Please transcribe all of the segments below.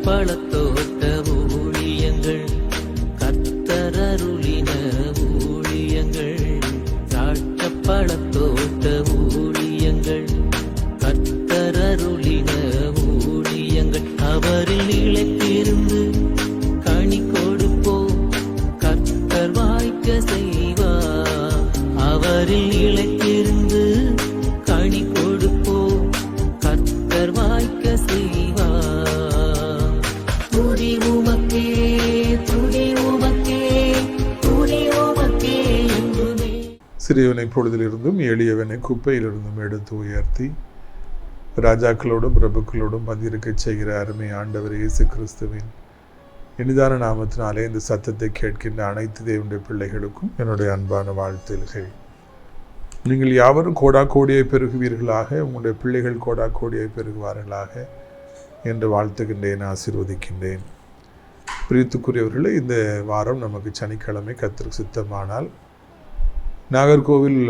பழத்தோட்ட ஊழியங்கள், கர்த்தரருளின ஊழியங்கள். திராட்சை பழத்தோட்ட ஊழியங்கள், கர்த்தரருளின ஊழியங்கள். அவரில் நிலைத்திருந்து கனி கொடுப்போம், கர்த்தர் வாய்க்க செய்வார். அவரில் நிலைத்திருந்து கனி கொடுப்போம், கர்த்தர் வாய்க்க செய்வார். துதி உமக்கே, துதி உமக்கே, துதி உமக்கே என்றுமே. சிறியவனை பொழுதிலிருந்தும் எளியவனை குப்பையிலிருந்தும் எடுத்து உயர்த்தி ராஜாக்களோடும் பிரபுக்களோடும் மதியிருக்கச் செய்கிற அருமை ஆண்டவர் இயேசு கிறிஸ்துவின் இனிதான நாமத்தினாலே இந்த சத்தத்தை கேட்கின்ற அனைத்து தேவனுடைய பிள்ளைகளுக்கும் என்னுடைய அன்பான வாழ்த்துகள். நீங்கள் யாவரும் கோடா கோடியை பெருகுவீர்களாக, உங்களுடைய பிள்ளைகள் கோடா கோடியை பெருகுவார்களாக என்று வாழ்த்துகின்றேன், ஆசீர்வதிக்கின்றேன். பிரியத்துக்குரியவர்களே, இந்த வாரம் நமக்கு சனிக்கிழமை கர்த்தருக்கு சித்தமானால் நாகர்கோவில்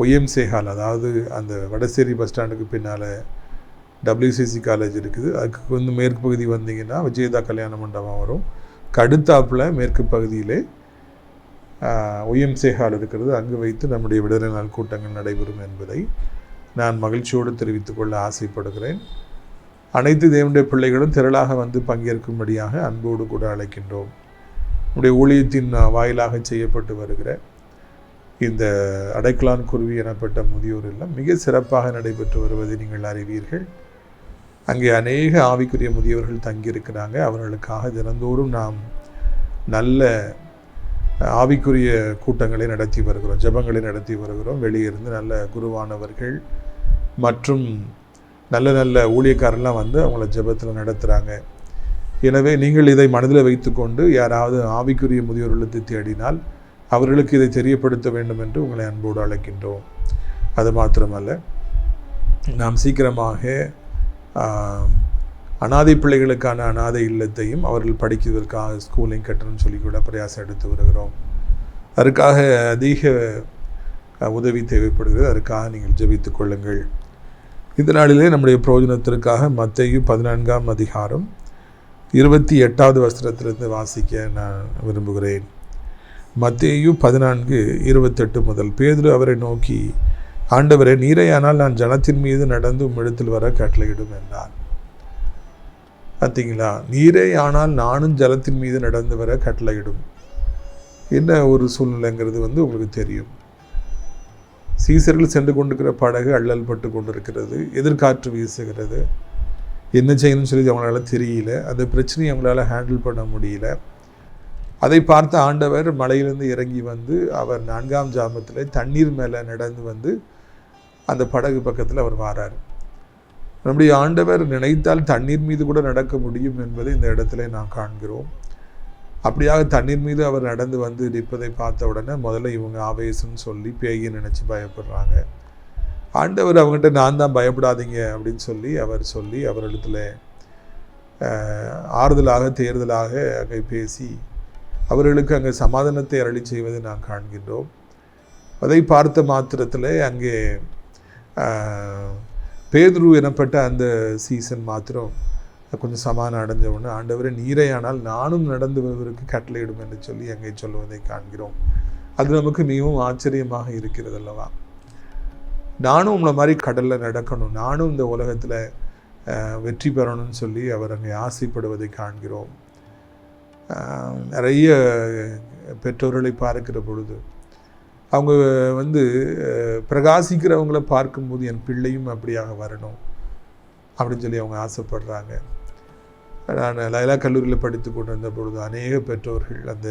ஒய்எம்சி ஹால், அதாவது அந்த வடசேரி பஸ் ஸ்டாண்டுக்கு பின்னால் WCC காலேஜ் இருக்குது. அதுக்கு வந்து மேற்கு பகுதி வந்தீங்கன்னா விஜயதா கல்யாண மண்டபம் வரும். கடுத்தாப்பில் மேற்கு பகுதியிலே ஒய்எம்சி ஹால் இருக்கிறது. அங்கு வைத்து நம்முடைய விடுதலை நாள் கூட்டங்கள் நடைபெறும் என்பதை நான் மகிழ்ச்சியோடு தெரிவித்துக் கொள்ள ஆசைப்படுகிறேன். அனைத்து தேவனுடைய பிள்ளைகளும் திரளாக வந்து பங்கேற்கும்படியாக அன்போடு கூட அழைக்கின்றோம். நம்முடைய ஊழியத்தின் வாயிலாக செய்யப்பட்டு வருகிற இந்த அடைக்கலான் குருவி எனப்பட்ட முதியோர் இல்லம் மிக சிறப்பாக நடைபெற்று வருவதை நீங்கள் அறிவீர்கள். அங்கே அநேக ஆவிக்குரிய முதியவர்கள் தங்கியிருக்கிறாங்க. அவர்களுக்காக தினந்தோறும் நாம் நல்ல ஆவிக்குரிய கூட்டங்களை நடத்தி வருகிறோம், ஜெபங்களை நடத்தி வருகிறோம். வெளியிருந்து நல்ல குருவானவர்கள் மற்றும் நல்ல நல்ல ஊழியக்காரெல்லாம் வந்து அவங்கள ஜெபத்தில் நடத்துகிறாங்க. எனவே நீங்கள் இதை மனதில் வைத்துக்கொண்டு யாராவது ஆவிக்குரிய முதியோர்களுக்கு தேடினால் அவர்களுக்கு இதை தெரியப்படுத்த வேண்டும் என்று உங்களை அன்போடு அழைக்கின்றோம். அது மாத்திரமல்ல, நாம் சீக்கிரமாக அனாதை பிள்ளைகளுக்கான அனாதை இல்லத்தையும் அவர்கள் படிக்கிறதற்காக ஸ்கூலையும் கட்டணும்னு சொல்லி கூட பிரயாசம் எடுத்து வருகிறோம். அதற்காக அதிக உதவி தேவைப்படுகிறது. அதற்காக நீங்கள் ஜெபித்துக் கொள்ளுங்கள். இந்த நாளிலே நம்முடைய பிரயோஜனத்திற்காக மத்தேயு 14ஆம் அதிகாரம் 28வது வசனத்திலிருந்து வாசிக்க நான் விரும்புகிறேன். மத்தேயு 14:28 முதல். பேதுரு அவரை நோக்கி, ஆண்டவரே, நீரையானால் நான் ஜனத்தின் மீது நடந்து உம்மிடத்தில் வர கட்டளையிடும் என்றார். பார்த்தீங்களா? நீரே ஆனால் நானும் ஜலத்தின் மீது நடந்து வர கட்டளையிடும். என்ன ஒரு சூழ்நிலைங்கிறது வந்து உங்களுக்கு தெரியும். சீசர்கள் சென்று கொண்டிருக்கிற படகு அள்ளல் பட்டு கொண்டிருக்கிறது, எதிர்காற்று வீசுகிறது. என்ன செய்யணும்னு சொல்லி அவங்களால தெரியல. அந்த பிரச்சனையை அவங்களால ஹேண்டில் பண்ண முடியல. அதை பார்த்த ஆண்டவர் மலையிலிருந்து இறங்கி வந்து அவர் 4ஆம் ஜாமத்தில் தண்ணீர் மேலே நடந்து வந்து அந்த படகு பக்கத்தில் அவர் வாரார். நம்முடைய ஆண்டவர் நினைத்தால் தண்ணீர் மீது கூட நடக்க முடியும் என்பதை இந்த இடத்துல நாம் காண்கிறோம். அப்படியாக தண்ணீர் மீது அவர் நடந்து வந்து நிற்பதை பார்த்த உடனே முதல்ல இவங்க ஆவேசம்னு சொல்லி பேயை நினச்சி பயப்படுறாங்க. ஆண்டவர் அவங்ககிட்ட நான் தான் பயப்படாதீங்க அப்படின்னு சொல்லி அவரிடத்துல ஆறுதலாக தேர்தலாக அங்கே பேசி அவர்களுக்கு அங்கே சமாதானத்தை அருளி செய்வதை நாம் காண்கின்றோம். அதை பார்த்த மாத்திரத்தில் அங்கே பேதுரு எனப்பட்ட அந்த சீசன் மாத்திரம் கொஞ்சம் சமாதானம் அடைஞ்ச உடனே, ஆண்டவரே, நீரையானால் நானும் நடந்து வருவதற்கு கட்டளையிடும் என்று சொல்லி அங்கே சொல்லுவதை காண்கிறோம். அது நமக்கு மிகவும் ஆச்சரியமாக இருக்கிறது அல்லவா? நானும் உங்களை மாதிரி கடலில் நடக்கணும், நானும் இந்த உலகத்தில் வெற்றி பெறணும்னு சொல்லி அவர் அங்கே ஆசைப்படுவதை காண்கிறோம். நிறைய பெற்றோர்களை பார்க்கிற பொழுது அவங்க வந்து பிரகாசிக்கிறவங்கள பார்க்கும்போது என் பிள்ளையும் அப்படியாக வரணும் அப்படின்னு சொல்லி அவங்க ஆசைப்படுறாங்க. நான் லைலா கல்லூரியில் படித்து கொண்டு வந்த பொழுது அநேக பெற்றோர்கள் அந்த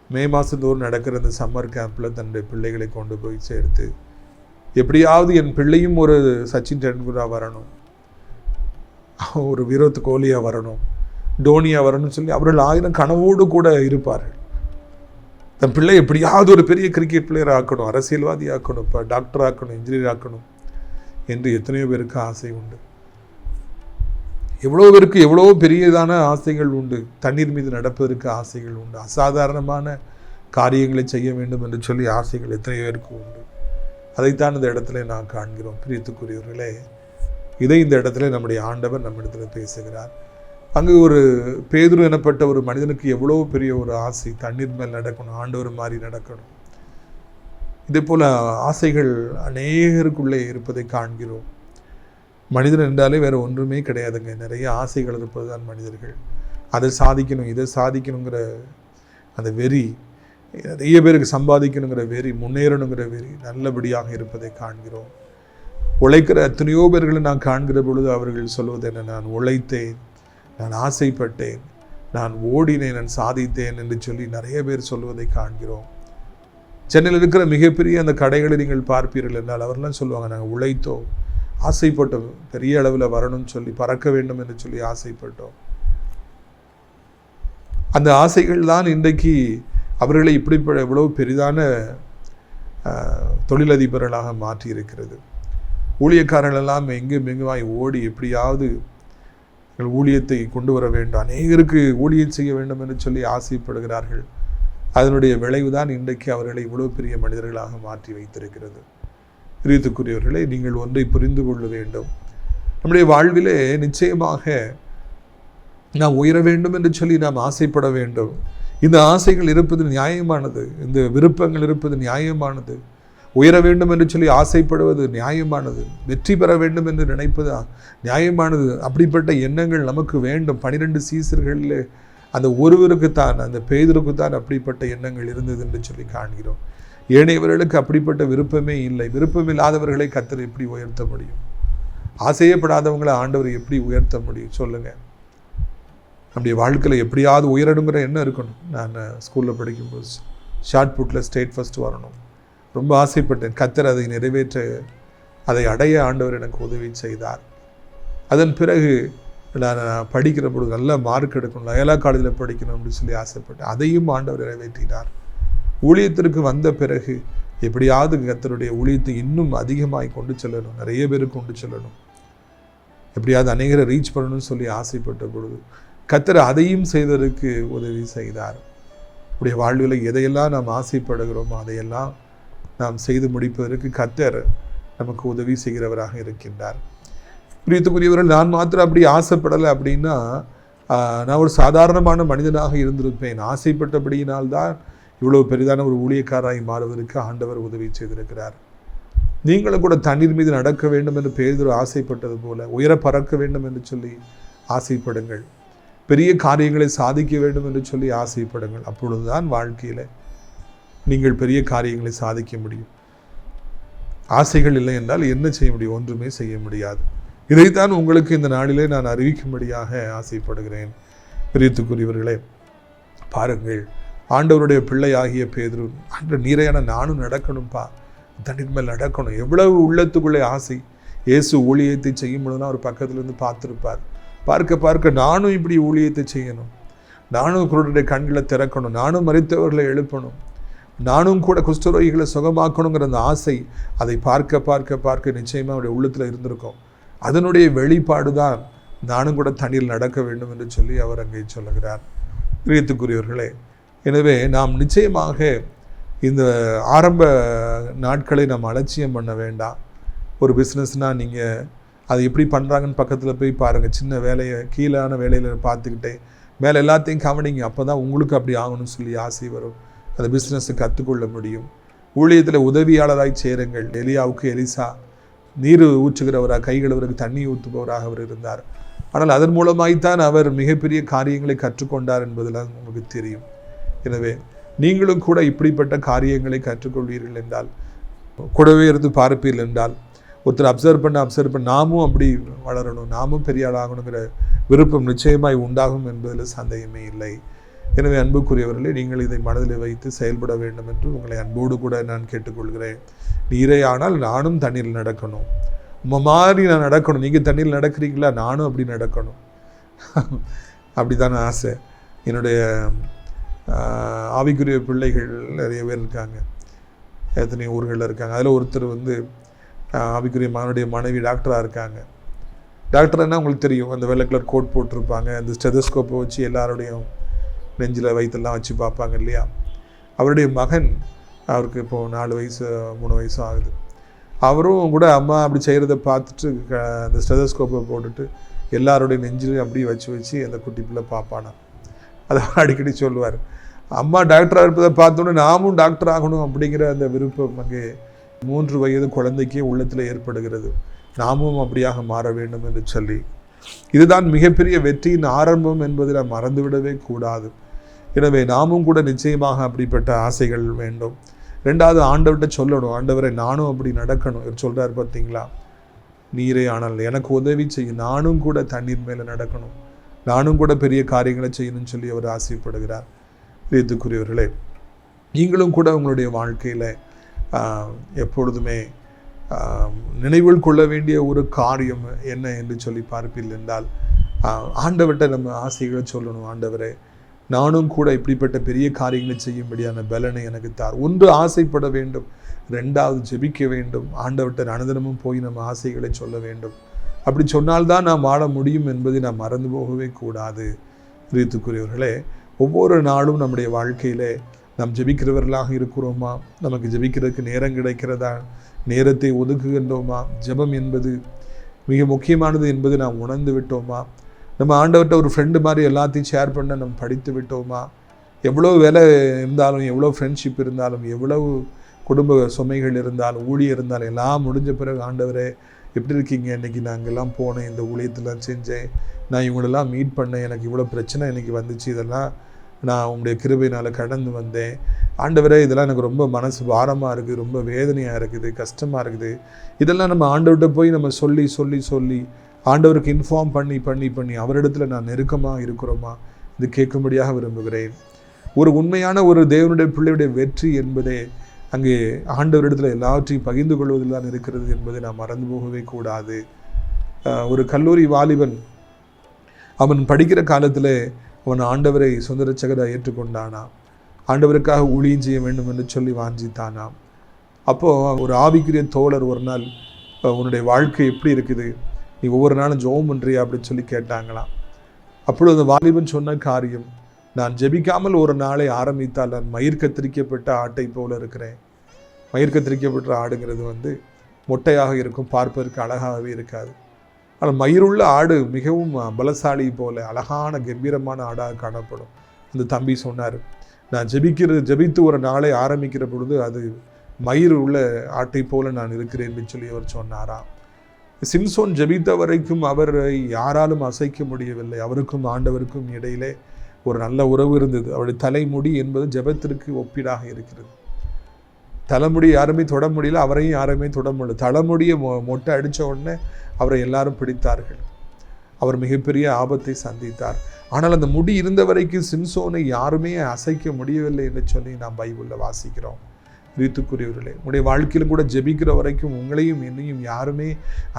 மே மாதந்தோறும் நடக்கிற அந்த சம்மர் கேம்பில் தன்னுடைய பிள்ளைகளை கொண்டு போய் சேர்த்து எப்படியாவது என் பிள்ளையும் ஒரு சச்சின் டெண்டுல்கராக வரணும், ஒரு விராட் கோலியாக வரணும், டோனியாக வரணும்னு சொல்லி அவர்கள் 1000 கனவோடு கூட இருப்பார்கள். தன் பிள்ளை எப்படியாவது ஒரு பெரிய கிரிக்கெட் பிளேயர் ஆக்கணும், அரசியல்வாதி ஆக்கணும், இப்போ டாக்டர் ஆக்கணும், இன்ஜினியர் ஆக்கணும் என்று எத்தனையோ பேருக்கு ஆசை உண்டு. எவ்வளோ பேருக்கு எவ்வளோ பெரியதான ஆசைகள் உண்டு. தண்ணீர் மீது நடப்பதற்கு ஆசைகள் உண்டு. அசாதாரணமான காரியங்களை செய்ய வேண்டும் என்று சொல்லி ஆசைகள் எத்தனை பேருக்கு உண்டு. அதைத்தான் இந்த இடத்துல நான் காண்கிறோம். பிரியத்துக்குரியவர்களே, இதை இந்த இடத்துல நம்முடைய ஆண்டவர் நம்மிடத்தில் பேசுகிறார். அங்கு ஒரு பேதுரு எனப்பட்ட ஒரு மனிதனுக்கு எவ்வளோ பெரிய ஒரு ஆசை, தண்ணீர் மேல் நடக்கணும், ஆண்டவர் மாதிரி நடக்கணும். இதே போல் ஆசைகள் அநேகருக்குள்ளே இருப்பதை காண்கிறோம். மனிதன் என்றாலே வேறு ஒன்றுமே கிடையாதுங்க, நிறைய ஆசைகள் இருப்பது தான் மனிதர்கள். அதை சாதிக்கணும், இதை சாதிக்கணுங்கிற அந்த வெறி, நிறைய பேருக்கு சம்பாதிக்கணுங்கிற வெறி, முன்னேறணுங்கிற வெறி நல்லபடியாக இருப்பதை காண்கிறோம். உழைக்கிற எத்தனையோ பேர்களை நான் காண்கிற பொழுது அவர்கள் சொல்வது என்ன, நான் உழைத்தேன், நான் ஆசைப்பட்டேன், நான் ஓடினேன், நான் சாதித்தேன் என்று சொல்லி நிறைய பேர் சொல்வதை காண்கிறோம். சென்னையில் இருக்கிற மிகப்பெரிய அந்த கடைகளை நீங்கள் பார்ப்பீர்கள் என்றால் அவர்கள்லாம் சொல்லுவாங்க, நாங்கள் உழைத்தோம், ஆசைப்பட்டோம், பெரிய அளவில் வரணும்னு சொல்லி, பறக்க வேண்டும் என்று சொல்லி ஆசைப்பட்டோம். அந்த ஆசைகள் தான் இன்றைக்கு அவர்களை இப்படி எவ்வளவு பெரிதான தொழிலதிபர்களாக மாற்றி இருக்கிறது. ஊழியக்காரர்கள் எல்லாம் எங்குமாய் ஓடி எப்படியாவது ஊழியத்தை கொண்டு வர வேண்டும், அநேகருக்கு ஊழியம் செய்ய வேண்டும் என்று சொல்லி ஆசைப்படுகிறார்கள். அதனுடைய விளைவுதான் இன்றைக்கு அவர்களை இவ்வளவு பெரிய மனிதர்களாக மாற்றி வைத்திருக்கிறது. பிரியத்துக்குரியவர்களே, நீங்கள் ஒன்றை புரிந்து கொள்ள வேண்டும். நம்முடைய வாழ்விலே நிச்சயமாக நாம் உயர வேண்டும் என்று சொல்லி நாம் ஆசைப்பட வேண்டும். இந்த ஆசைகள் இருப்பது நியாயமானது, இந்த விருப்பங்கள் இருப்பது நியாயமானது. உயர வேண்டும் என்று சொல்லி ஆசைப்படுவது நியாயமானது, வெற்றி பெற வேண்டும் என்று நினைப்பது நியாயமானது. அப்படிப்பட்ட எண்ணங்கள் நமக்கு வேண்டும். 12 சீசர்களில் அந்த ஒருவருக்குத்தான், அந்த பேதுருக்குத்தான் அப்படிப்பட்ட எண்ணங்கள் இருந்தது என்று சொல்லி காண்கிறோம். ஏனையவர்களுக்கு அப்படிப்பட்ட விருப்பமே இல்லை. விருப்பம் இல்லாதவர்களை கர்த்தர் எப்படி உயர்த்த முடியும்? ஆசையப்படாதவங்களை ஆண்டவர் எப்படி உயர்த்த முடியும் சொல்லுங்கள்? நம்முடைய வாழ்க்கையில் எப்படியாவது உயரணுங்கிற எண்ணம் இருக்கணும். நான் ஸ்கூலில் படிக்கும்போது ஷார்ட் புட்டில் ஸ்டேட் ஃபர்ஸ்ட் வரணும் ரொம்ப ஆசைப்பட்டேன். கர்த்தர் அதை நிறைவேற்ற, அதை அடைய ஆண்டவர் எனக்கு உதவி செய்தார். அதன் பிறகு நான் படிக்கிற பொழுது நல்ல மார்க் எடுக்கணும், லயோலா காலேஜில் படிக்கணும் அப்படின்னு சொல்லி ஆசைப்பட்டேன். அதையும் ஆண்டவர் நிறைவேற்றினார். ஊழியத்திற்கு வந்த பிறகு எப்படியாவது கர்த்தருடைய ஊழியத்தை இன்னும் அதிகமாய் கொண்டு செல்லணும், நிறைய பேருக்கு கொண்டு செல்லணும், எப்படியாவது அநேகரை ரீச் பண்ணணும்னு சொல்லி ஆசைப்பட்ட பொழுது கர்த்தர் அதையும் செய்வதற்கு உதவி செய்தார். நம்முடைய வாழ்வில் எதையெல்லாம் நாம் ஆசைப்படுகிறோமோ அதையெல்லாம் நாம் செய்து முடிப்பதற்கு கர்த்தர் நமக்கு உதவி செய்கிறவராக இருக்கின்றார். பிரியத்துக்குரியவர்கள், நான் மாத்திரம் அப்படி ஆசைப்படலை அப்படின்னா நான் ஒரு சாதாரணமான மனிதனாக இருந்திருப்பேன். ஆசைப்பட்டபடியினால்தான் இவ்வளவு பெரிதான ஒரு ஊழியக்காராய் மாறுவதற்கு ஆண்டவர் உதவி செய்திருக்கிறார். நீங்களும் கூட தண்ணீர் மீது நடக்க வேண்டும் என்று பேதுரு ஆசைப்பட்டது போல உயர பறக்க வேண்டும் என்று சொல்லி ஆசைப்படுங்கள். பெரிய காரியங்களை சாதிக்க வேண்டும் என்று சொல்லி ஆசைப்படுங்கள். அப்பொழுதுதான் வாழ்க்கையில் நீங்கள் பெரிய காரியங்களை சாதிக்க முடியும். ஆசைகள் இல்லை என்றால் என்ன செய்ய முடியும்? ஒன்றுமே செய்ய முடியாது. இதைத்தான் உங்களுக்கு இந்த நாளிலே நான் அறிவிக்கும்படியாக ஆசைப்படுகிறேன். பிரியத்துக்குரியவர்களே, பாருங்கள், ஆண்டவருடைய பிள்ளையாகிய பேதுரு, ஆண்டவர் நீரையான நானும் நடக்கணும்ப்பா, தண்ணீர் மேல் நடக்கணும், எவ்வளவு உள்ளத்துக்குள்ளே ஆசை. இயேசு ஊழியத்தை செய்யும் பொழுதுனா ஒரு பக்கத்துலேருந்து பார்த்துருப்பார். பார்க்க நானும் இப்படி ஊழியத்தை செய்யணும், நானும் குருடைய கண்களை திறக்கணும், நானும் மரித்தவர்களை எழுப்பணும், நானும் கூட குஷ்டரோகிகளை சுகமாக்கணுங்கிற அந்த ஆசை, அதை பார்க்க நிச்சயமாக அவருடைய உள்ளத்தில் இருந்திருக்கும். அதனுடைய வெளிப்பாடு தான் நானும் கூட தண்ணீர் நடக்க வேண்டும் என்று சொல்லி அவர் அங்கே சொல்லுகிறார். பிரியத்துக்குரியவர்களே, எனவே நாம் நிச்சயமாக இந்த ஆரம்ப நாட்களை நாம் அலட்சியம் பண்ண வேண்டாம். ஒரு பிஸ்னஸ்னால் நீங்கள் அது எப்படி பண்ணுறாங்கன்னு பக்கத்தில் போய் பாருங்கள். சின்ன வேலையை, கீழான வேலையில் பார்த்துக்கிட்டே மேலே எல்லாத்தையும் கவனிங்க. அப்போ தான் உங்களுக்கு அப்படி ஆகணும்னு சொல்லி ஆசை வரும். அந்த பிஸ்னஸை கற்றுக்கொள்ள முடியும். ஊழியத்தில் உதவியாளராய் சேருங்கள். எலியாவுக்கு எலிசா நீர் ஊற்றுகிறவராக, கைகளவருக்கு தண்ணி ஊற்றுபவராக அவர் இருந்தார். ஆனால் அதன் மூலமாய்த்தான் அவர் மிகப்பெரிய காரியங்களை கற்றுக்கொண்டார் என்பதெல்லாம் உங்களுக்கு தெரியும். எனவே நீங்களும் கூட இப்படிப்பட்ட காரியங்களை கற்றுக்கொள்வீர்கள் என்றால், கூடவே இருந்து பார்ப்பீர்கள் என்றால், ஒருத்தர் அப்சர்வ் பண்ண நாமும் அப்படி வளரணும், நாமும் பெரிய ஆளாகணுங்கிற விருப்பம் நிச்சயமாய் உண்டாகும் என்பதில் சந்தேகமே இல்லை. எனவே அன்புக்குரியவர்களே, நீங்கள் இதை மனதில் வைத்து செயல்பட வேண்டும் என்று உங்களை அன்போடு கூட நான் கேட்டுக்கொள்கிறேன். நீரே ஆனால் நானும் தண்ணீரில் நடக்கணும், மாதிரி நான் நடக்கணும். நீங்கள் தண்ணீரில் நடக்கிறீங்களா? நானும் அப்படி நடக்கணும். அப்படி தானே ஆசை. என்னுடைய ஆவிக்குரிய பிள்ளைகள் நிறைய பேர் இருக்காங்க, எத்தனையோ ஊர்களில் இருக்காங்க. அதில் ஒருத்தர் ஆவிக்குரிய மகனுடைய மனைவி டாக்டராக இருக்காங்க. டாக்டர்னா உங்களுக்கு தெரியும், அந்த வெள்ளை கலர் கோட் போட்டிருப்பாங்க, அந்த ஸ்டெதஸ்கோப்பை வச்சு எல்லாருடையும் நெஞ்சில் வயிற்றெல்லாம் வச்சு பார்ப்பாங்க இல்லையா. அவருடைய மகன், அவருக்கு இப்போது 4 வயசு 3 வயசு ஆகுது. அவரும் கூட அம்மா அப்படி செய்கிறத பார்த்துட்டு அந்த ஸ்டெதஸ்கோப்பை போட்டுட்டு எல்லாருடைய நெஞ்சிலையும் அப்படியே வச்சு அந்த குட்டி பிள்ளை பார்ப்பானா. அதை அடிக்கடி சொல்லுவார். அம்மா டாக்டராக இருப்பதை பார்த்தோன்னே நாமும் டாக்டர் ஆகணும் அப்படிங்கிற அந்த விருப்பம் அங்கே 3 வயது குழந்தைக்கே உள்ளத்தில் ஏற்படுகிறது. நாமும் அப்படியாக மாற வேண்டும் என்று சொல்லி. இதுதான் மிகப்பெரிய வெற்றியின் ஆரம்பம் என்பதை நாம் மறந்துவிடவே கூடாது. எனவே நாமும் கூட நிச்சயமாக அப்படிப்பட்ட ஆசைகள் வேண்டும். 2வது ஆண்டவர்கிட்ட சொல்லணும், ஆண்டவரை நானும் அப்படி நடக்கணும். இவர் சொல்கிறார் பார்த்தீங்களா, நீரே ஆனால் எனக்கு உதவி செய்யும், நானும் கூட தண்ணீர் மேலே நடக்கணும், நானும் கூட பெரிய காரியங்களை செய்யணும்னு சொல்லி அவர் ஆசைப்படுகிறார். இதுக்குரியவர்களே, நீங்களும் கூட உங்களுடைய வாழ்க்கையில் எப்பொழுதுமே நினைவில் கொள்ள வேண்டிய ஒரு காரியம் என்ன என்று சொல்லி பார்ப்பீர்கள் என்றால், ஆண்டவர்கிட்ட நம்ம ஆசைகளை சொல்லணும். ஆண்டவரே, நானும் கூட இப்படிப்பட்ட பெரிய காரியங்களை செய்யும்படியான பலனை எனக்கு தார். 1 ஆசைப்பட வேண்டும், 2வது ஜெபிக்க வேண்டும். ஆண்டவர்கிட்ட அனுதினமும் போய் நம்ம ஆசைகளை சொல்ல வேண்டும். அப்படி சொன்னால்தான் நாம் வாழ முடியும் என்பதை நாம் மறந்து போகவே கூடாது. பிரியத்துக்குரியவர்களே, ஒவ்வொரு நாளும் நம்முடைய வாழ்க்கையிலே நாம் ஜெபிக்கிறவர்களாக இருக்கிறோமா? நமக்கு ஜெபிக்கிறதுக்கு நேரம் கிடைக்கிறதா? நேரத்தை ஒதுக்குகின்றோமா? ஜெபம் என்பது மிக முக்கியமானது என்பது நாம் உணர்ந்து விட்டோமா? நம்ம ஆண்டவர்கிட்ட ஒரு ஃப்ரெண்டு மாதிரி எல்லாத்தையும் ஷேர் பண்ண நம்ம படித்து விட்டோமா? எவ்வளோ வேலை இருந்தாலும், எவ்வளோ ஃப்ரெண்ட்ஷிப் இருந்தாலும், எவ்வளவு குடும்ப சுமைகள் இருந்தாலும், ஊழியம் இருந்தாலும், எல்லாம் முடிஞ்ச பிறகு ஆண்டவரே எப்படி இருக்கீங்க? இன்றைக்கி நான் அங்கெல்லாம் போனேன், இந்த ஊழியத்தெல்லாம் செஞ்சேன், நான் இவங்களெல்லாம் மீட் பண்ணேன், எனக்கு இவ்வளோ பிரச்சனை இன்றைக்கி வந்துச்சு, இதெல்லாம் நான் உங்களுடைய கிருபையினால் கடந்து வந்தேன். ஆண்டவரே, இதெல்லாம் எனக்கு ரொம்ப மனசு பாரமாக இருக்குது, ரொம்ப வேதனையாக இருக்குது, கஷ்டமாக இருக்குது. இதெல்லாம் நம்ம ஆண்டவர்கிட்ட போய் நம்ம சொல்லி சொல்லி சொல்லி ஆண்டவருக்கு இன்ஃபார்ம் பண்ணி அவரிடத்துல நான் நெருக்கமாக இருக்கிறோமா? இது கேட்கும்படியாக விரும்புகிறேன். ஒரு உண்மையான ஒரு தேவனுடைய பிள்ளையுடைய வெற்றி என்பதே அங்கே ஆண்டவரிடத்தில் எல்லாவற்றையும் பகிர்ந்து கொள்வதில் தான் இருக்கிறது என்பதை நாம் மறந்து போகவே கூடாது. ஒரு கல்லூரி வாலிபன் அவன் படிக்கிற காலத்தில் அவன் ஆண்டவரை சொந்த ரட்சகராக ஏற்றுக்கொண்டானா, ஆண்டவருக்காக ஊழியம் செய்ய வேண்டும் என்று சொல்லி வாஞ்சித்தானாம். அப்போது ஒரு ஆவிக்குரிய தோழர் ஒரு நாள், உன்னுடைய வாழ்க்கை எப்படி இருக்குது, நீ ஒவ்வொரு நாளும் ஜெபம் பண்ணுறியா அப்படின்னு சொல்லி கேட்டாங்களாம். அப்பொழுது அந்த வாலிபன் சொன்ன காரியம், நான் ஜெபிக்காமல் ஒரு நாளை ஆரம்பித்தால் நான் மயிர் கத்திரிக்கப்பட்ட ஆட்டை போல இருக்கிறேன். மயிர் கத்திரிக்கப்பட்ட ஆடுங்கிறது மொட்டையாக இருக்கும், பார்ப்பதற்கு அழகாகவே இருக்காது. ஆனால் மயிருள்ள ஆடு மிகவும் பலசாலி போல அழகான கம்பீரமான ஆடாக காணப்படும். அந்த தம்பி சொன்னார், நான் ஜெபித்து ஒரு நாளை ஆரம்பிக்கிற பொழுது அது மயிர் உள்ள ஆட்டை போல நான் இருக்கிறேன் என்று சொல்லி அவர் சொன்னாராம். சிம்சோன் ஜெபித்த வரைக்கும் அவரை யாராலும் அசைக்க முடியவில்லை. அவருக்கும் ஆண்டவருக்கும் இடையிலே ஒரு நல்ல உறவு இருந்தது. அவருடைய தலைமுடி என்பது ஜெபத்திற்கு ஒப்பீடாக இருக்கிறது. தலைமுடி யாருமே தொட முடியல, அவரையும் யாருமே தொட முடியல. தலைமுடியை மொட்டை அடித்த உடனே அவரை எல்லாரும் பிடித்தார்கள். அவர் மிகப்பெரிய ஆபத்தை சந்தித்தார். ஆனால் அந்த முடி இருந்த வரைக்கும் சிம்சோனை யாருமே அசைக்க முடியவில்லை என்று சொல்லி நாம் பைபிளில் வாசிக்கிறோம். ரீத்துக்குரியவர்களே, உங்களுடைய வாழ்க்கையிலும் கூட ஜெபிக்கிற வரைக்கும் உங்களையும் என்னையும் யாருமே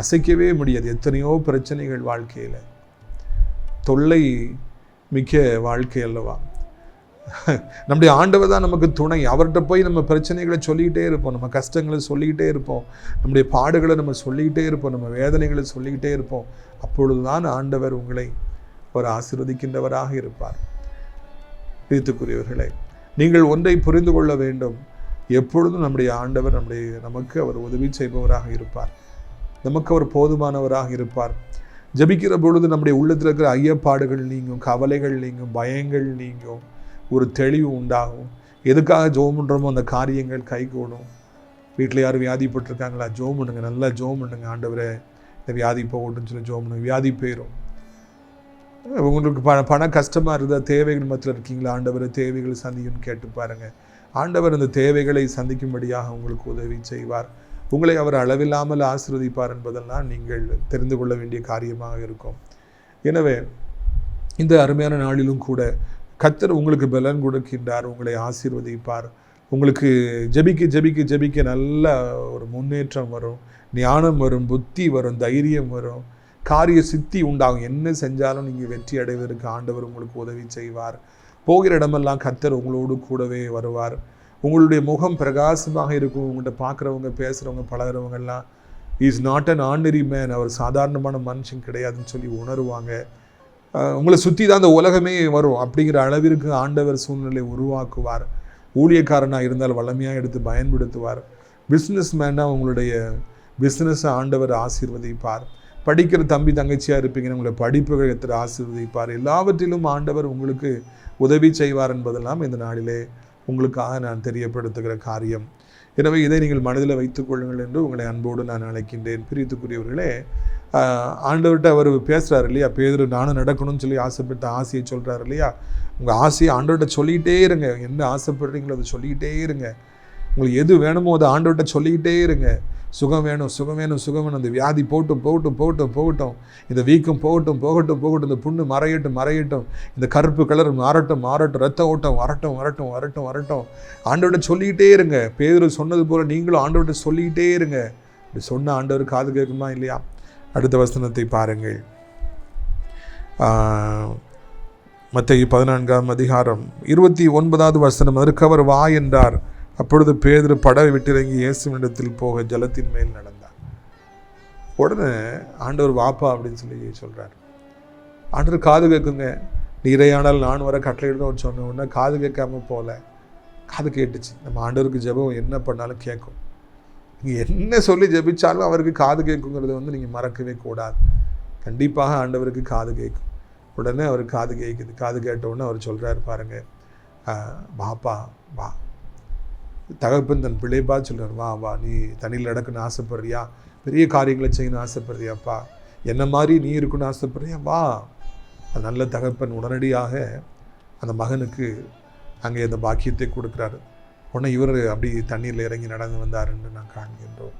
அசைக்கவே முடியாது. எத்தனையோ பிரச்சனைகள் வாழ்க்கையில், தொல்லை மிக்க வாழ்க்கை அல்லவா. நம்முடைய ஆண்டவர் தான் நமக்கு துணை. அவர்கிட்ட போய் நம்ம பிரச்சனைகளை சொல்லிக்கிட்டே இருப்போம், நம்ம கஷ்டங்களை சொல்லிக்கிட்டே இருப்போம், நம்முடைய பாடுகளை நம்ம சொல்லிக்கிட்டே இருப்போம், நம்ம வேதனைகளை சொல்லிக்கிட்டே இருப்போம். அப்பொழுதுதான் ஆண்டவர் உங்களை அவர் ஆசீர்வதிக்கின்றவராக இருப்பார். ரீத்துக்குரியவர்களே, நீங்கள் ஒன்றை புரிந்து கொள்ள வேண்டும், எப்பொழுதும் நம்முடைய ஆண்டவர் நமக்கு அவர் உதவி செய்பவராக இருப்பார், நமக்கு அவர் போதுமானவராக இருப்பார். ஜபிக்கிற பொழுது நம்முடைய உள்ளத்தில் இருக்கிற ஐயப்பாடுகள் நீங்கும், கவலைகள் நீங்கும், பயங்கள் நீங்கும், ஒரு தெளிவு உண்டாகும். எதுக்காக ஜெபம் பண்ணுறோமோ அந்த காரியங்கள் கைகூடும். வீட்டில் யாரும் வியாதிப்பட்டிருக்காங்களா, ஜெபம் பண்ணுங்க, நல்லா ஜெபம் பண்ணுங்க, ஆண்டவரே இந்த வியாதி போகட்டும்னு சொல்லி ஜெபம் பண்ணுங்க, வியாதி போயிடும். உங்களுக்கு பண கஷ்டமாக இருந்தால், தேவைகள் மத்தியில் இருக்கீங்களா, ஆண்டவரை தேவைகளை சந்திக்கணும்னு கேட்டு பாருங்கள். ஆண்டவர் அந்த தேவைகளை சந்திக்கும்படியாக உங்களுக்கு உதவி செய்வார். உங்களை அவர் அளவில்லாமல் ஆசீர்வதிப்பார் என்பதெல்லாம் நீங்கள் தெரிந்து கொள்ள வேண்டிய காரியமாக இருக்கும். எனவே இந்த அருமையான நாளிலும் கூட கர்த்தர் உங்களுக்கு பலன் கொடுக்கின்றார், உங்களை ஆசீர்வதிப்பார். உங்களுக்கு ஜெபிக்க ஜெபிக்க ஜெபிக்க நல்ல ஒரு முன்னேற்றம் வரும், ஞானம் வரும், புத்தி வரும், தைரியம் வரும், காரிய சித்தி உண்டாகும். என்ன செஞ்சாலும் நீங்கள் வெற்றி அடைவதற்கு ஆண்டவர் உங்களுக்கு உதவி செய்வார். போகிற இடமெல்லாம் கர்த்தர் உங்களோடு கூடவே வருவார். உங்களுடைய முகம் பிரகாசமாக இருக்கும். உங்கள்கிட்ட பார்க்குறவங்க, பேசுகிறவங்க, பழகிறவங்கெல்லாம் is not an ordinary man, அவர் சாதாரணமான மனுஷன் கிடையாதுன்னு சொல்லி உணருவாங்க. உங்களை சுற்றி தான் அந்த உலகமே வரும். அப்படிங்கிற அளவிற்கு ஆண்டவர் சூழ்நிலை உருவாக்குவார். ஊழியக்காரனாக இருந்தால் வல்லமையாக எடுத்து பயன்படுத்துவார். பிஸ்னஸ் மேனாக உங்களுடைய பிஸ்னஸை ஆண்டவர் ஆசீர்வதிப்பார். படிக்கிற தம்பி தங்கச்சியாக இருப்பீங்க, உங்களை படிப்புகளை எத்தனை ஆசீர்வதிப்பார். எல்லாவற்றிலும் ஆண்டவர் உங்களுக்கு உதவி செய்வார் என்பதெல்லாம் இந்த நாளிலே உங்களுக்காக நான் தெரியப்படுத்துகிற காரியம். எனவே இதை நீங்கள் மனதில் வைத்துக் கொள்ளுங்கள் என்று உங்களை அன்போடு நான் அழைக்கின்றேன். பிரியத்துக்குரியவர்களே, ஆண்டவர்கிட்ட அவர் பேசுகிறார் இல்லையா, பேதுரு நானும் நடக்கணும்னு சொல்லி ஆசைப்பட்ட ஆசையை சொல்கிறார் இல்லையா. உங்கள் ஆசையை ஆண்டவர்கிட்ட சொல்லிக்கிட்டே இருங்க. என்ன ஆசைப்படுறீங்களோ அதை சொல்லிக்கிட்டே இருங்க. உங்களுக்கு எது வேணுமோ அதை ஆண்டவர்கிட்ட சொல்லிக்கிட்டே இருங்க. சுகம் வேணும், சுகம் வேணும், சுகம் வேணும். அந்த வியாதி போகட்டும், இந்த வீக்கம் போகட்டும், இந்த புண்ணு மறையட்டும், இந்த கருப்பு கலர் மாறட்டும், ரத்த ஓட்டம் வரட்டும். ஆண்டவர்கிட்ட சொல்லிக்கிட்டே இருங்க. பேதுரு சொன்னது போல நீங்களும் ஆண்டவர்கிட்ட சொல்லிக்கிட்டே இருங்க. இப்படி சொன்ன ஆண்டவர் காது கேட்குமா இல்லையா? அடுத்த வசனத்தை பாருங்கள். மத்தேயு 14ஆம் அதிகாரம் 29வது வசனம். அதற்கு அவர் வா என்றார். அப்பொழுது பேதுரு படவை விட்டிறங்கி இயேசுவினிடத்தில் போக ஜலத்தின் மேல் நடந்தார். உடனே ஆண்டவர் வாப்பா அப்படின்னு சொல்லி சொல்கிறார். ஆண்டவர் காது கேட்குங்க. நீரையானால் நான் வர கட்டளையிடணும் சொன்ன உடனே காது கேட்காம போல, காது கேட்டுச்சு. நம்ம ஆண்டவருக்கு ஜெபம் என்ன பண்ணாலும் கேட்கும். நீங்கள் என்ன சொல்லி ஜெபிச்சாலும் அவருக்கு காது கேட்குங்கிறத நீங்கள் மறக்கவே கூடாது. கண்டிப்பாக ஆண்டவருக்கு காது கேட்கும். உடனே அவருக்கு காது கேட்குது. காது கேட்டவுடனே அவர் சொல்கிறார் பாருங்க, வாப்பா வா. தகப்பன் தன் பிள்ளைப்பா சொல்கிறார், வா நீ தண்ணியில் நடக்கணும்னு ஆசைப்படுறியா, பெரிய காரியங்களை செய்யணும்னு ஆசைப்படுறியாப்பா, என்ன மாதிரி நீ இருக்குன்னு ஆசைப்படுறியா, வா. அது நல்ல தகப்பன் உடனடியாக அந்த மகனுக்கு அங்கே அந்த பாக்கியத்தை கொடுக்குறாரு. உடனே இவர் அப்படி தண்ணீரில் இறங்கி நடந்து வந்தார் என்று நான் காண்கின்றோம்.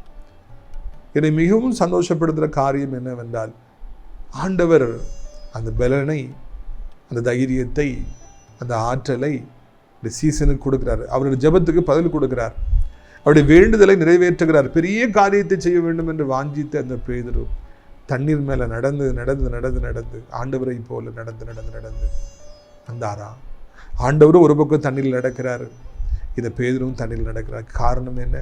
என்னை மிகவும் சந்தோஷப்படுத்துகிற காரியம் என்னவென்றால், ஆண்டவர் அந்த பலனை, அந்த தைரியத்தை, அந்த ஆற்றலை இந்த சீசனுக்கு கொடுக்குறாரு. அவருடைய ஜெபத்துக்கு பதில் கொடுக்குறார். அவருடைய வேண்டுதலை நிறைவேற்றுகிறார். பெரிய காரியத்தை செய்ய வேண்டும் என்று வாஞ்சித்த அந்த பேதுரு தண்ணீர் மேலே நடந்து ஆண்டவரை போல நடந்து வந்தாரா. ஆண்டவரும் ஒரு பக்கம் தண்ணீரில் நடக்கிறாரு, இந்த பேதுருவும் தண்ணீரில் நடக்கிறார். காரணம் என்ன?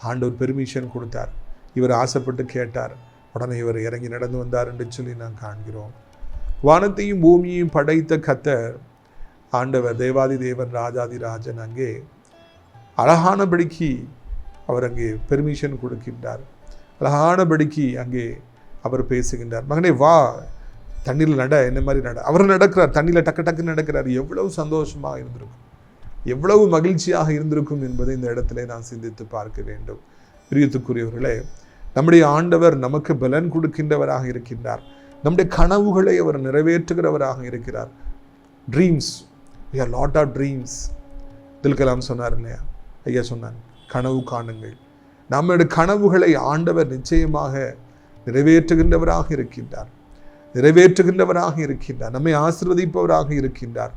ஆண்டவர் பெர்மிஷன் கொடுத்தார். இவர் ஆசைப்பட்டு கேட்டார். உடனே இவர் இறங்கி நடந்து வந்தார் என்று சொல்லி நான் காண்கிறோம். வானத்தையும் பூமியையும் படைத்த கர்த்தர் ஆண்டவர், தேவாதி தேவன், ராஜாதி ராஜன் அங்கே அழகானபடிக்கு அவர் அங்கே பெர்மிஷன் கொடுக்கின்றார். அழகானபடிக்கு அங்கே அவர் பேசுகின்றார். மகனே வா, தண்ணியில் நட, என்ன மாதிரி நட. அவர் நடக்கிறார், தண்ணியில் டக்கு நடக்கிறார். எவ்வளவு சந்தோஷமாக இருந்திருக்கும், எவ்வளவு மகிழ்ச்சியாக இருந்திருக்கும் என்பதை இந்த இடத்துல நான் சிந்தித்து பார்க்க வேண்டும். பிரியத்துக்குரியவர்களே, நம்முடைய ஆண்டவர் நமக்கு பலன் கொடுக்கின்றவராக இருக்கின்றார். நம்முடைய கனவுகளை அவர் நிறைவேற்றுகிறவராக இருக்கிறார். Dreams, we have lot of dreams. Abdul Kalam சொன்னார் இல்லையா, ஐயா சொன்னார், கனவு காணுங்கள். நம்முடைய கனவுகளை ஆண்டவர் நிச்சயமாக நிறைவேற்றுகின்றவராக இருக்கின்றார். நம்மை ஆசீர்வதிப்பவராக இருக்கின்றார்.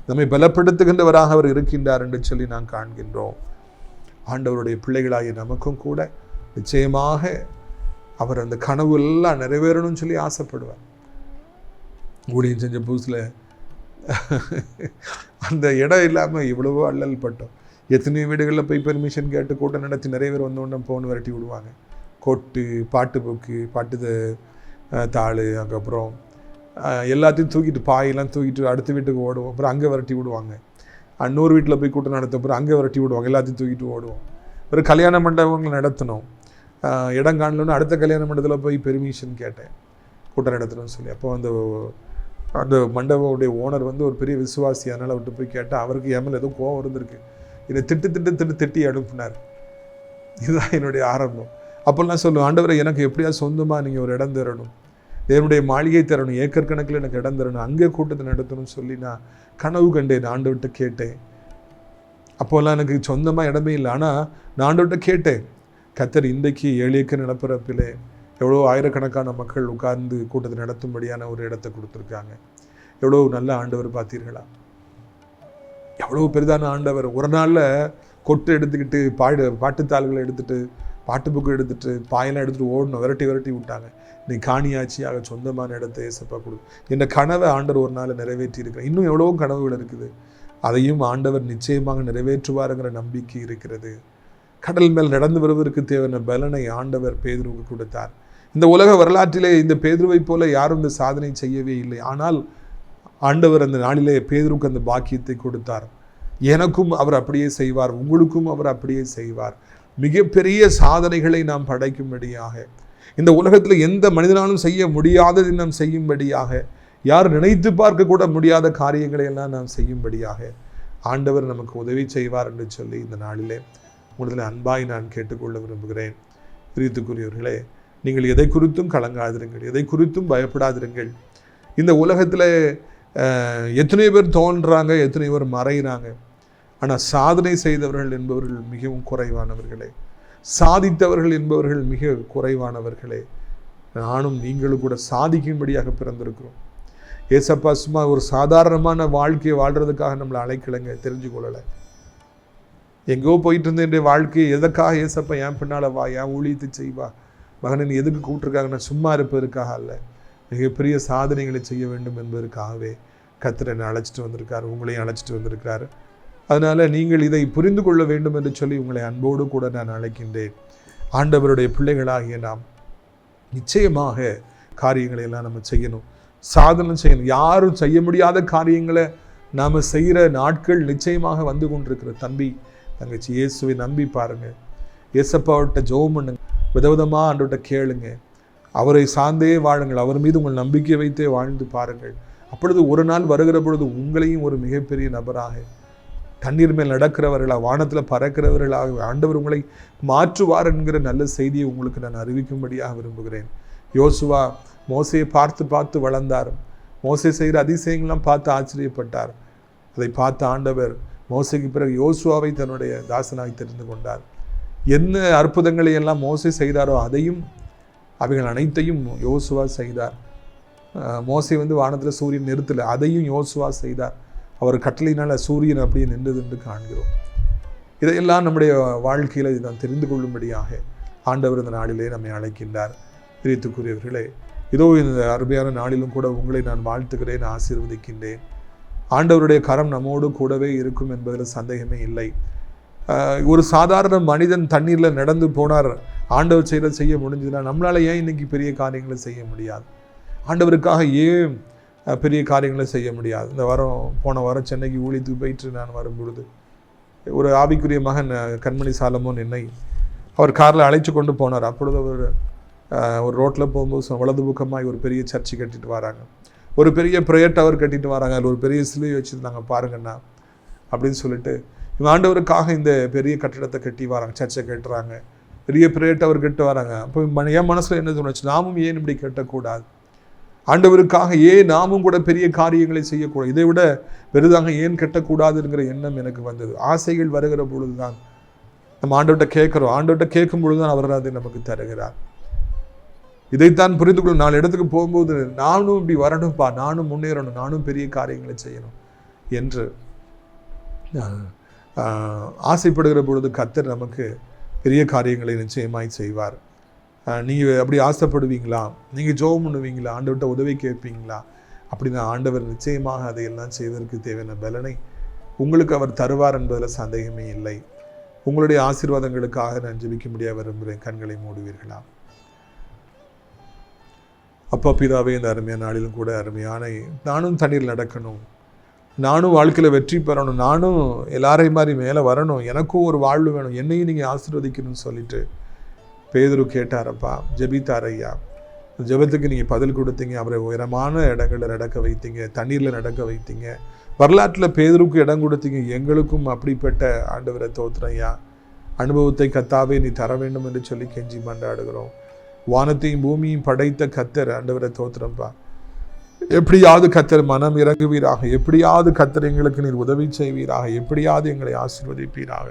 நம்மை பலப்படுத்துகின்றவராக அவர் இருக்கின்றார் என்று சொல்லி நாம் காண்கின்றோம். ஆண்டவருடைய பிள்ளைகளாகிய நமக்கும் கூட நிச்சயமாக அவர் அந்த கனவு எல்லாம் நிறைவேறணும்னு சொல்லி ஆசைப்படுவார். ஊழியம் செஞ்ச புதுசில் அந்த இடம் இல்லாமல் இவ்வளவோ அல்லல் பட்டோம். எத்தனையோ வீடுகளில் போய் பெர்மிஷன் கேட்டு கூட்டம் நடத்தி நிறைய பேர் வந்தோடனே போன்னு விரட்டி விடுவாங்க. கொட்டு, பாட்டு புக்கு, பாட்டு தாள், அதுக்கப்புறம் எல்லாத்தையும் தூக்கிட்டு, பாயெல்லாம் தூக்கிட்டு அடுத்த வீட்டுக்கு ஓடுவோம். அப்புறம் அங்கே விரட்டி விடுவாங்க. இன்னொரு வீட்டில் போய் கூட்டம் நடத்த அப்புறம் அங்கே விரட்டி விடுவாங்க. எல்லாத்தையும் தூக்கிட்டு ஓடுவோம். ஒரு கல்யாண மண்டபங்கள் நடத்தணும், இடம் காணலன்னு அடுத்த கல்யாண மண்டபத்தில் போய் பெர்மிஷன் கேட்டேன் கூட்டம் நடத்தணும்னு சொல்லி. அப்போ அந்த மண்டபோடைய ஓனர் ஒரு பெரிய விசுவாசி, அதனால் விட்டு போய் கேட்டால் அவருக்கு எம்எல் ஏதோ கோவம் இருந்திருக்கு. என்னை திட்டி அனுப்புனார். இதுதான் என்னுடைய ஆரம்பம். அப்போல்லாம் சொல்லுவேன், ஆண்டவரை எனக்கு எப்படியா சொந்தமாக நீங்கள் ஒரு இடம் தரணும், என்னுடைய மாளிகை தரணும், ஏக்கர் கணக்கில் எனக்கு இடம் தரணும், அங்கே கூட்டத்தை நடத்தணும்னு சொல்லி நான் கனவு கண்டேன். ஆண்டவர்கிட்ட கேட்டேன். அப்போல்லாம் எனக்கு சொந்தமாக இடமே இல்லை. ஆனால் நான் ஆண்டவர்கிட்ட கேட்டேன், கர்த்தர் இன்றைக்கு 7 ஏக்கர் நிலப்பரப்பிலே எவ்வளோ ஆயிரக்கணக்கான மக்கள் உட்கார்ந்து கூட்டத்தை நடத்தும்படியான ஒரு இடத்தை கொடுத்துருக்காங்க. எவ்வளோ நல்ல ஆண்டவர் பார்த்தீர்களா, எவ்வளோ பெரிதான ஆண்டவர். ஒரு நாளில் கொட்டு எடுத்துக்கிட்டு பாட்டுத்தாள்களை எடுத்துகிட்டு, பாட்டு புக்கு எடுத்துகிட்டு, பாயெல்லாம் எடுத்துகிட்டு ஓடணும், விரட்டி விட்டாங்க. இன்னைக்கு காணியாட்சியாக சொந்தமான இடத்தை ஏசப்பா இந்த கனவை ஆண்டவர் ஒரு நாள் நிறைவேற்றி இருக்கிறார். இன்னும் எவ்வளோ கனவுகள் இருக்குது, அதையும் ஆண்டவர் நிச்சயமாக நிறைவேற்றுவாருங்கிற நம்பிக்கை இருக்கிறது. கடல் மேல் நடந்து வருவதற்கு தேவையான பலனை ஆண்டவர் பேதுருவுக்கு கொடுத்தார். இந்த உலக வரலாற்றிலே இந்த பேதுருவை போல யாரும் இந்த சாதனை செய்யவே இல்லை. ஆனால் ஆண்டவர் அந்த நாளிலே பேதுருக்கு அந்த பாக்கியத்தை கொடுத்தார். எனக்கும் அவர் அப்படியே செய்வார், உங்களுக்கும் அவர் அப்படியே செய்வார். மிகப்பெரிய சாதனைகளை நாம் படைக்கும்படியாக, இந்த உலகத்தில் எந்த மனிதனாலும் செய்ய முடியாததை நாம் செய்யும்படியாக, யார் நினைத்து பார்க்க கூட முடியாத காரியங்களை எல்லாம் நாம் செய்யும்படியாக ஆண்டவர் நமக்கு உதவி செய்வார் என்று சொல்லி இந்த நாளிலே உங்களில் அன்பாய் நான் கேட்டுக்கொள்ள விரும்புகிறேன். பிரியத்துக்குரியவர்களே, நீங்கள் எதை குறித்தும் கலங்காதிருங்கள், எதை குறித்தும் பயப்படாதிருங்கள். இந்த உலகத்தில் எத்தனை பேர் தோன்றாங்க, எத்தனை பேர் மறைகிறாங்க. ஆனால் சாதனை செய்தவர்கள் என்பவர்கள் மிகவும் குறைவானவர்களே, சாதித்தவர்கள் என்பவர்கள் மிக குறைவானவர்களே. நானும் நீங்களும் கூட சாதிக்கும்படியாக பிறந்திருக்கிறோம். ஏசப்பா சும்மா ஒரு சாதாரணமான வாழ்க்கையை வாழ்கிறதுக்காக நம்மளை அழைக்கலைங்க, தெரிஞ்சு கொள்ளலை. எங்கோ போயிட்டு இருந்த என்னுடைய வாழ்க்கையை எதற்காக ஏசப்பா என் பின்னால் வா, என் ஊழியத்தை செய்வா, மகனை எதுக்கு கூப்பிட்டுருக்காங்க, நான் சும்மா இருப்பதற்காக அல்ல, மிகப்பெரிய சாதனைகளை செய்ய வேண்டும் என்பதற்காகவே கர்த்தர் என்னை அழைச்சிட்டு வந்திருக்காரு, உங்களையும் அழைச்சிட்டு வந்திருக்கிறாரு. அதனால் நீங்கள் இதை புரிந்து கொள்ள வேண்டும் என்று சொல்லி உங்களை அன்போடு கூட நான் அழைக்கின்றேன். ஆண்டவருடைய பிள்ளைகளாகிய நாம் நிச்சயமாக காரியங்களை எல்லாம் நம்ம செய்யணும், சாதனை செய்யணும். யாரும் செய்ய முடியாத காரியங்களை நாம் செய்கிற நாட்கள் நிச்சயமாக வந்து கொண்டிருக்கிற தம்பி தங்கச்சி, இயேசுவை நம்பி பாருங்கள், இயேசப்பாவிட்ட ஜெபம் பண்ணுங்க, விதவிதமாக ஆண்டவர்கிட்ட கேளுங்க, அவரை சார்ந்தே வாழுங்கள், அவர் மீது உங்கள் நம்பிக்கை வைத்தே வாழ்ந்து பாருங்கள். அப்பொழுது ஒரு நாள் வருகிற பொழுது உங்களையும் ஒரு மிகப்பெரிய நபராக, தண்ணீர் மேல் நடக்கிறவர்களாக, வானத்தில் பறக்கிறவர்களாக ஆண்டவர் உங்களை மாற்றுவார் என்கிற நல்ல செய்தியை உங்களுக்கு நான் அறிவிக்கும்படியாக விரும்புகிறேன். யோசுவா மோசையை பார்த்து பார்த்து வளர்ந்தார். மோசை செய்கிற அதிசயங்கள்லாம் பார்த்து ஆச்சரியப்பட்டார். அதை பார்த்த ஆண்டவர் மோசைக்கு பிறகு யோசுவாவை தன்னுடைய தாசனாய் தெரிந்து கொண்டார். என்ன அற்புதங்களை எல்லாம் மோசை செய்தாரோ அதையும் அவைகள் அனைத்தையும் யோசுவா செய்தார். மோசை வானத்தில் சூரியன் நிறுத்தலை, அதையும் யோசுவா செய்தார். அவர் கட்டளையினால் சூரியன் அப்படியே நின்றது என்று காண்கிறோம். இதையெல்லாம் நம்முடைய வாழ்க்கையில் இதை நாம் தெரிந்து கொள்ளும்படியாக ஆண்டவர் இந்த நாளிலே நம்மை அழைக்கின்றார். பிரியத்துக்குரியவர்களே, இதோ இந்த அருமையான நாளிலும் கூட உங்களை நான் வாழ்த்துகிறேன், ஆசீர்வதிக்கின்றேன். ஆண்டவருடைய கரம் நம்மோடு கூடவே இருக்கும் என்பதில் சந்தேகமே இல்லை. ஒரு சாதாரண மனிதன் தண்ணீரில் நடந்து போனார், ஆண்டவர் செய்ய முடிஞ்சதுன்னா நம்மளால் ஏன் இன்னைக்கு பெரிய காரியங்களை செய்ய முடியாது? ஆண்டவருக்காக ஏன் பெரிய காரியங்களை செய்ய முடியாது? இந்த போன வாரம் சென்னைக்கு ஊழியத்துக்கு போயிட்டு நான் வரும்பொழுது ஒரு ஆவிக்குரிய மகன் கண்மணி சாலமோன் என்னை அவர் காரில் அழைச்சி கொண்டு போனார். அப்பொழுது அவர் ஒரு ரோட்டில் போகும்போது வலது பக்கமாக ஒரு பெரிய சர்ச்சு கட்டிட்டு வராங்க, ஒரு பெரிய ப்ரேயர் டவர் கட்டிட்டு வராங்க, அதில் ஒரு பெரிய சிலுவை வச்சுருந்தாங்க பாருங்கண்ணா அப்படின்னு சொல்லிட்டு இவங்க ஆண்டவருக்காக இந்த பெரிய கட்டிடத்தை கட்டி வராங்க, சர்ச்சை கட்டுறாங்க, பெரிய ப்ரேயர் டவர் கட்டு வராங்க. அப்போ என் மனசில் என்ன தோணுச்சு, நாமும் ஏன் இப்படி கட்டக்கூடாது? ஆண்டவருக்காக ஏன் நாமும் கூட பெரிய காரியங்களை செய்யக்கூடாது? இதை விட பெரிதாக ஏன் கட்டக்கூடாதுங்கிற எண்ணம் எனக்கு வந்தது. ஆசைகள் வருகிற பொழுது தான் நம்ம ஆண்டவர்கிட்ட கேட்குறோம், ஆண்டவர்கிட்ட கேட்கும் பொழுது தான் அவர் அதை நமக்கு தருகிறார். இதைத்தான் புரிந்து கொள்ளும். 4 இடத்துக்கு போகும்போது நானும் இப்படி வரணும்ப்பா, நானும் முன்னேறணும், நானும் பெரிய காரியங்களை செய்யணும் என்று ஆசைப்படுகிற பொழுது கர்த்தர் நமக்கு பெரிய காரியங்களை நிச்சயமாய் செய்வார். நீங்கள் அப்படி ஆசைப்படுவீங்களா? நீங்கள் ஜெபம் பண்ணுவீங்களா? ஆண்டவர்கிட்ட உதவி கேட்பீங்களா? அப்படின்னா ஆண்டவர் நிச்சயமாக அதையெல்லாம் செய்வதற்கு தேவையான பலனை உங்களுக்கு அவர் தருவார் என்பதில் சந்தேகமே இல்லை. உங்களுடைய ஆசீர்வாதங்களுக்காக நான் ஜெபிக்க முடியாது விரும்புகிறேன். கண்களை மூடுவீர்களா? அப்பா பிதாவே, இந்த அருமையான நாளிலும் கூட அருமையான நானும் தண்ணீர் நடக்கணும், நானும் வாழ்க்கையில் வெற்றி பெறணும், நானும் எல்லாரையும் மாதிரி மேலே வரணும், எனக்கும் ஒரு வாழ்வு வேணும், என்னையும் நீங்கள் ஆசீர்வதிக்கணும்னு சொல்லிட்டு பேதுரு கேட்டாரப்பா, ஜெபித்தார் ஐயா. ஜெபத்துக்கு நீங்கள் பதில் கொடுத்தீங்க, அவரை உயரமான இடங்களில் நடக்க வைத்தீங்க, தண்ணீரில் நடக்க வைத்தீங்க, வரலாற்றில் பேதுருக்கு இடம் கொடுத்தீங்க. எங்களுக்கும் அப்படிப்பட்ட ஆண்டவரை தோத்துறோம் ஐயா, அனுபவத்தை கர்த்தாவே நீ தர வேண்டும் என்று சொல்லி கெஞ்சி மன்றாடுகிறோம். வானத்தையும் பூமியும் படைத்த கர்த்தர் ஆண்டவரை தோத்துறோம்ப்பா. எப்படியாவது கர்த்தர் மனம் இறங்குவீராக, எப்படியாவது கர்த்தர் எங்களுக்கு நீர் உதவி செய்வீராக, எப்படியாவது எங்களை ஆசீர்வதிப்பீராக.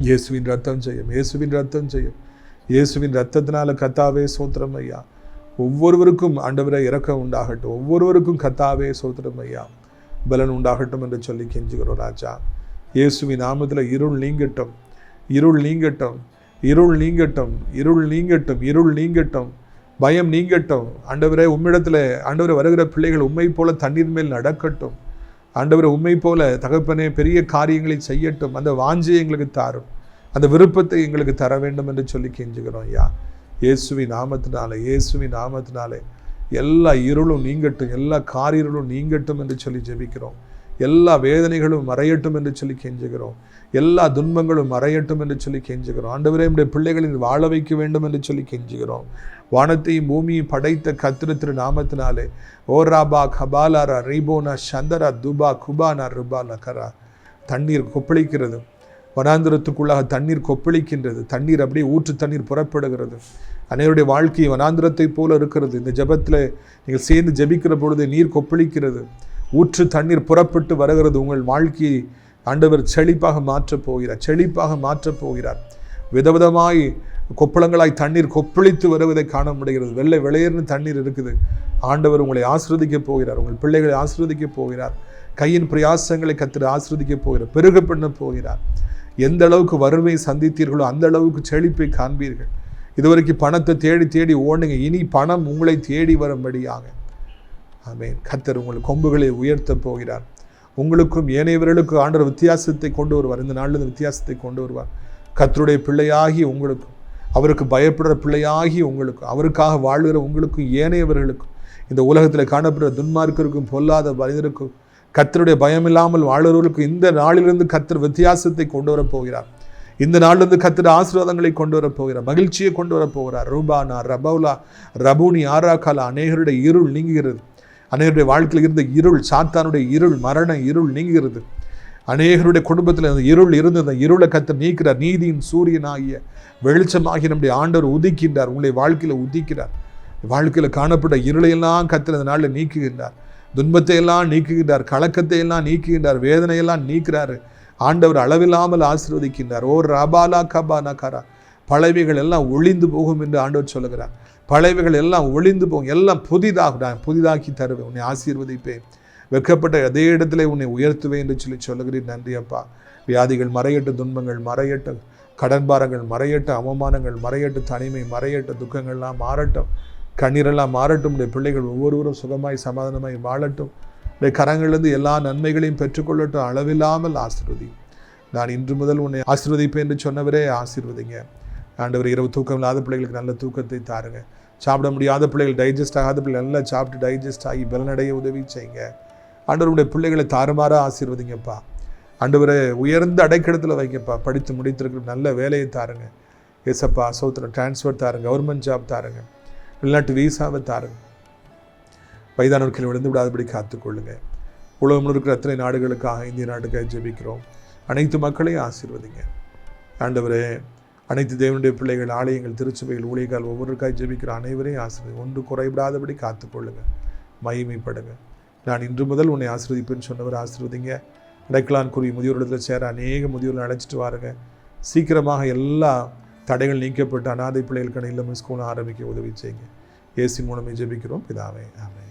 இயேசுவின் ரத்தம் செய்யும், இயேசுவின் ரத்தம் செய்யும், இயேசுவின் ரத்தத்தினால கர்த்தாவே சோத்திரம் ஐயா. ஒவ்வொருவருக்கும் ஆண்டவரை இரக்கம் உண்டாகட்டும், ஒவ்வொருவருக்கும் கர்த்தாவே சோத்திரம் ஐயா, பலன் உண்டாகட்டும் என்று சொல்லி கெஞ்சுகிறோம் ராஜா. இயேசுவின் நாமத்தில் இருள் நீங்கட்டும், இருள் நீங்கட்டும், இருள் நீங்கட்டும், இருள் நீங்கட்டும், இருள் நீங்கட்டும், பயம் நீங்கட்டும். ஆண்டவரே உம்மிடத்தில் ஆண்டவரை வருகிற பிள்ளைகள் உண்மை போல தண்ணீர் மேல் நடக்கட்டும். ஆண்டவரை உண்மை போல தகப்பனே பெரிய காரியங்களை செய்யட்டும். அந்த வாஞ்சியை எங்களுக்கு தாரும், அந்த விருப்பத்தை எங்களுக்கு தர வேண்டும் என்று சொல்லி கெஞ்சுகிறோம் ஐயா. இயேசுவின் நாமத்தினாலே, இயேசுவின் நாமத்தினாலே எல்லா இருளும் நீங்கட்டும், எல்லா காரிருளும் நீங்கட்டும் என்று சொல்லி ஜெபிக்கிறோம். எல்லா வேதனைகளும் மறையட்டும் என்று சொல்லி கெஞ்சுகிறோம். எல்லா துன்பங்களும் மறையட்டும் என்று சொல்லி கெஞ்சுகிறோம். ஆண்டவரே, நம்முடைய பிள்ளைகளின் வாழ வைக்க வேண்டும் என்று சொல்லி கெஞ்சுகிறோம். வானத்தையும் பூமியும் படைத்த கர்த்தர் திரு நாமத்தினாலே ஓ ராபா கபாலாரா ரீபோனா சந்தரா துபா குபானா ருபா லகரா. தண்ணீர் கொப்பளிக்கிறது, வனாந்திரத்துக்குள்ளாக தண்ணீர் கொப்பளிக்கின்றது. தண்ணீர் அப்படியே ஊற்று தண்ணீர் புறப்படுகிறது. அனைவருடைய வாழ்க்கை வனாந்திரத்தை போல இருக்கிறது. இந்த ஜெபத்தில் நீங்கள் சேர்ந்து ஜெபிக்கிற பொழுது நீர் கொப்பளிக்கிறது, ஊற்று தண்ணீர் புறப்பட்டு வருகிறது. உங்கள் வாழ்க்கையை ஆண்டவர் செழிப்பாக மாற்றப் போகிறார், செழிப்பாக மாற்றப் போகிறார். விதவிதமாய் கொப்பளங்களாய் தண்ணீர் கொப்பளித்து வருவதை காண முடிகிறது. வெள்ளை வெளியேறின தண்ணீர் இருக்குது. ஆண்டவர் உங்களை ஆசீர்வதிக்கப் போகிறார், உங்கள் பிள்ளைகளை ஆசீர்வதிக்கப் போகிறார். கையின் பிரயாசங்களை கர்த்தர் ஆசீர்வதிக்கப் போகிறார், பெருக பண்ண போகிறார். எந்த அளவுக்கு வறுமையை சந்தித்தீர்களோ அந்த அளவுக்கு செழிப்பை காண்பீர்கள். இதுவரைக்கும் பணத்தை தேடி தேடி ஓடுங்க, இனி பணம் உங்களை தேடி வரும்படியாக ஆமென். கர்த்தர் உங்கள் கொம்புகளை உயர்த்த போகிறார். உங்களுக்கும் ஏனையவர்களுக்கும் ஆண்டவர் வித்தியாசத்தை கொண்டு வருவார். இந்த நாளில் இந்த வித்தியாசத்தை கொண்டு வருவார். கர்த்தருடைய பிள்ளையாகி உங்களுக்கும், அவருக்கு பயப்படுற பிள்ளையாகி உங்களுக்கும், அவருக்காக வாழ்கிற உங்களுக்கும் ஏனையவர்களுக்கும், இந்த உலகத்தில் காணப்படுற துன்மார்க்கருக்கும் பொல்லாத மனிதருக்கும் கர்த்தருடைய பயம் இல்லாமல் வாழ்கிறவர்களுக்கும் இந்த நாளிலிருந்து கர்த்தர் வித்தியாசத்தை கொண்டு வரப் போகிறார். இந்த நாளிலிருந்து கர்த்தர் ஆசீர்வாதங்களை கொண்டு வரப் போகிறார், மகிழ்ச்சியை கொண்டு வரப் போகிறார். ரூபானா ரபௌலா ரபூனி ஆராகாலா. அநேகருடைய இருள் நீங்குகிறது. அநேகருடைய வாழ்க்கையில் இருந்த இருள், சாத்தானுடைய இருள், மரண இருள் நீங்குகிறது. அநேகருடைய குடும்பத்தில் அந்த இருள் இருந்து அந்த இருளை கர்த்தர் நீக்கிறார். நீதியின் சூரியனாகிய வெளிச்சமாகி நம்முடைய ஆண்டவர் உதிக்கின்றார், உங்களை வாழ்க்கையில் உதிக்கிறார். வாழ்க்கையில் காணப்பட்ட இருளையெல்லாம் கர்த்தர் அந்த நாளில் நீக்குகின்றார். துன்பத்தை எல்லாம் நீக்குகின்றார், கலக்கத்தை எல்லாம் நீக்குகின்றார், வேதனையெல்லாம் நீக்கிறார். ஆண்டவர் அளவில்லாமல் ஆசீர்வதிக்கின்றார். ஓ ராபாலா கபானா கரா. பழைவைகள் எல்லாம் ஒளிந்து போகும் என்று ஆண்டவர் சொல்லுகிறார். பழைவைகள் எல்லாம் ஒளிந்து போகும், எல்லாம் புதிதாக நான் புதிதாக்கி தருவேன், உன்னை ஆசீர்வதிப்பேன், வெட்கப்பட்ட அதே இடத்துல உன்னை உயர்த்துவேன் என்று சொல்லி சொல்லுகிறேன். நன்றி அப்பா. வியாதிகள் மறையட்டும், துன்பங்கள் மறையட்டும், கடன்பாரங்கள் மறையட்டும், அவமானங்கள் மறையட்டும், தனிமை மறையட்டும், துக்கங்கள்லாம் மாறட்டும், கண்ணீரெல்லாம் மாறட்டும். உடைய பிள்ளைகள் ஒவ்வொருவரும் சுகமாய் சமாதானமாய் வாழட்டும். உடைய கரங்களிலிருந்து எல்லா நன்மைகளையும் பெற்றுக்கொள்ளட்டும். அளவில்லாமல் ஆசீர்வதி. நான் இன்று முதல் உன்னை ஆசீர்வதிப்பேன் என்று சொன்னவரே ஆசீர்வதிங்க. ஆண்டவர் இரவு தூக்கம் இல்லாத பிள்ளைகளுக்கு நல்ல தூக்கத்தை தாருங்க. சாப்பிட முடியாத பிள்ளைகள், டைஜஸ்ட் ஆகாத பிள்ளைகள் நல்லா சாப்பிட்டு டைஜஸ்ட் ஆகி பலனடைய உதவி செய்யுங்க. ஆண்டவருடைய பிள்ளைகளை தாறுமாறாக ஆசீர்வதிங்கப்பா. ஆண்டவரை உயர்ந்த அடைக்கடத்தில் வைங்கப்பா. படித்து முடித்திருக்கிற நல்ல வேலையை தாருங்க ஏசப்பா. சௌத்திரம் டிரான்ஸ்ஃபர் தாருங்க, கவர்மெண்ட் ஜாப் தாருங்க, வெளிநாட்டு வீசாவை தாருங்க. வயதானவர்கள் விழுந்து விடாதபடி காத்துக்கொள்ளுங்க. உலகம் இருக்கிற அத்தனை நாடுகளுக்காக, இந்திய நாட்டுக்காக ஜெபிக்கிறோம். அனைத்து மக்களையும் ஆசீர்வதிங்க ஆண்டவரே. அனைத்து தேவனுடைய பிள்ளைகள், ஆலயங்கள், திருச்சபைகள், ஊழியர்கள் ஒவ்வொருக்காய் ஜெபிக்கிற அனைவரையும் ஆசீர்வதி. ஒன்று குறைவிடாதபடி காத்துக்கொள்ளுங்க, மகிமைப்படுங்க. நான் இன்று முதல் உன்னை ஆசீர்வதிப்பேன்னு சொன்னவர் ஆசீர்வதிங்க. அடைக்கலான்குரிய முதியோரிடத்தில் சேர அநேக முதியோர்கள் அழைச்சிட்டு வாருங்க. சீக்கிரமாக எல்லா தடைகள் நீக்கப்பட்டு அநாதை பிள்ளைகளுக்கான இல்லம் ஸ்கூல் ஆரம்பிக்க உதவி செய்யுங்க. இயேசுவின் மூலமே ஜெபிக்கிறோம் பிதாவே, ஆமென்.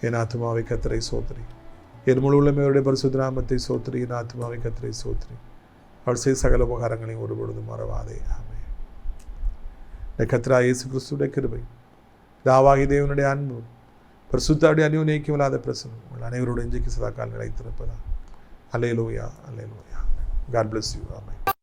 என் ஆத்துமாவை கர்த்தரை சோத்திரி, என் முழு உள்ளமையோடைய பரிசுத்த நாமத்தை சோத்திரி. என் ஆத்துமாவை கர்த்தரை சோத்திரி, அவர் செய்த சகல உபகாரங்களையும் ஒருபொழுதும் மறவாதே, ஆமென். கர்த்தராகிய இயேசு கிறிஸ்துவின் கிருபை, பிதாவாகிய தேவனுடைய அன்பு, பரிசுத்தருடைய அந்யோன்யம் இல்லாத பிரசன்னம் உங்கள் அனைவரோடு இன்றைக்கு சதா காலம் நிலைத்திருப்பதா. அல்லேலூயா, அல்லேலூயா. God bless you. Amen.